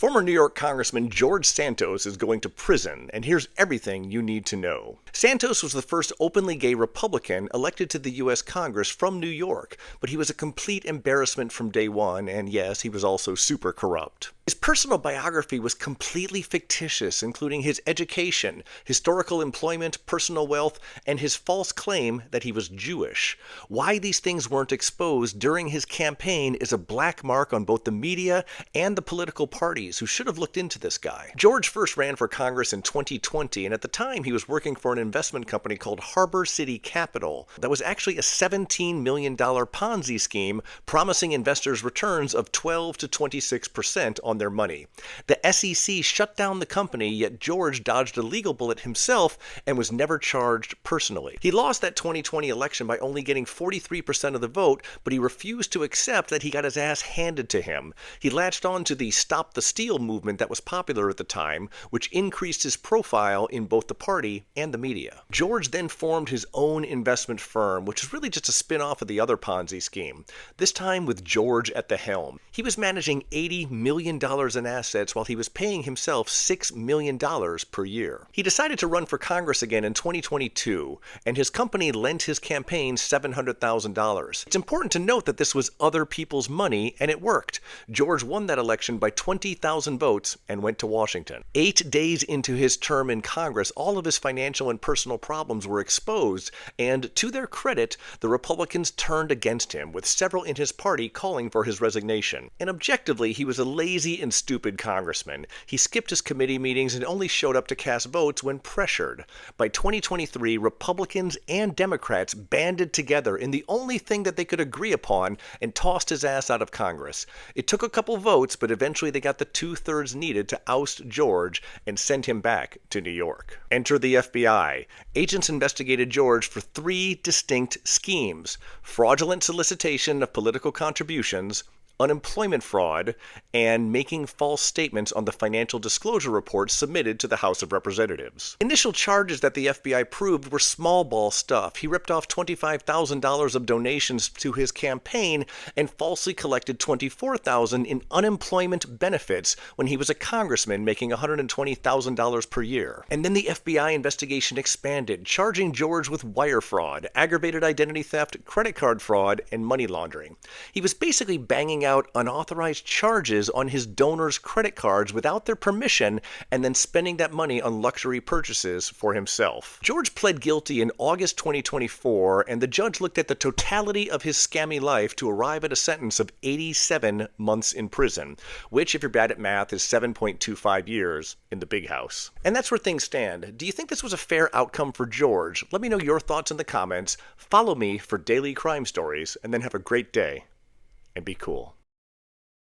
Former New York Congressman George Santos is going to prison, and here's everything you need to know. Santos was the first openly gay Republican elected to the U.S. Congress from New York, but he was a complete embarrassment from day one, and yes, he was also super corrupt. His personal biography was completely fictitious, including his education, historical employment, personal wealth, and his false claim that he was Jewish. Why these things weren't exposed during his campaign is a black mark on both the media and the political parties who should have looked into this guy. George first ran for Congress in 2020, and at the time he was working for an investment company called Harbor City Capital that was actually a $17 million Ponzi scheme promising investors returns of 12 to 26% on their money. The SEC shut down the company, yet George dodged a legal bullet himself and was never charged personally. He lost that 2020 election by only getting 43% of the vote, but he refused to accept that he got his ass handed to him. He latched on to the Stop the Steal movement that was popular at the time, which increased his profile in both the party and the media. George then formed his own investment firm, which is really just a spin-off of the other Ponzi scheme, this time with George at the helm. He was managing $80 million in assets while he was paying himself $6 million per year. He decided to run for Congress again in 2022, and his company lent his campaign $700,000. It's important to note that this was other people's money, and it worked. George won that election by 20,000 votes and went to Washington. 8 days into his term in Congress, all of his financial and personal problems were exposed, and to their credit, the Republicans turned against him, with several in his party calling for his resignation. And objectively, he was a lazy and stupid congressman. He skipped his committee meetings and only showed up to cast votes when pressured. By 2023, Republicans and Democrats banded together in the only thing that they could agree upon and tossed his ass out of Congress. It took a couple votes, but eventually they got the 2/3 needed to oust George and send him back to New York. Enter the FBI. Agents investigated George for 3 distinct schemes: fraudulent solicitation of political contributions, unemployment fraud, and making false statements on the financial disclosure reports submitted to the House of Representatives. Initial charges that the FBI proved were small ball stuff. He ripped off $25,000 of donations to his campaign and falsely collected $24,000 in unemployment benefits when he was a congressman making $120,000 per year. And then the FBI investigation expanded, charging George with wire fraud, aggravated identity theft, credit card fraud, and money laundering. He was basically banging out unauthorized charges on his donors' credit cards without their permission and then spending that money on luxury purchases for himself. George pled guilty in August 2024, and the judge looked at the totality of his scammy life to arrive at a sentence of 87 months in prison, which, if you're bad at math, is 7.25 years in the big house. And that's where things stand. Do you think this was a fair outcome for George? Let me know your thoughts in the comments. Follow me for daily crime stories, and then have a great day and be cool.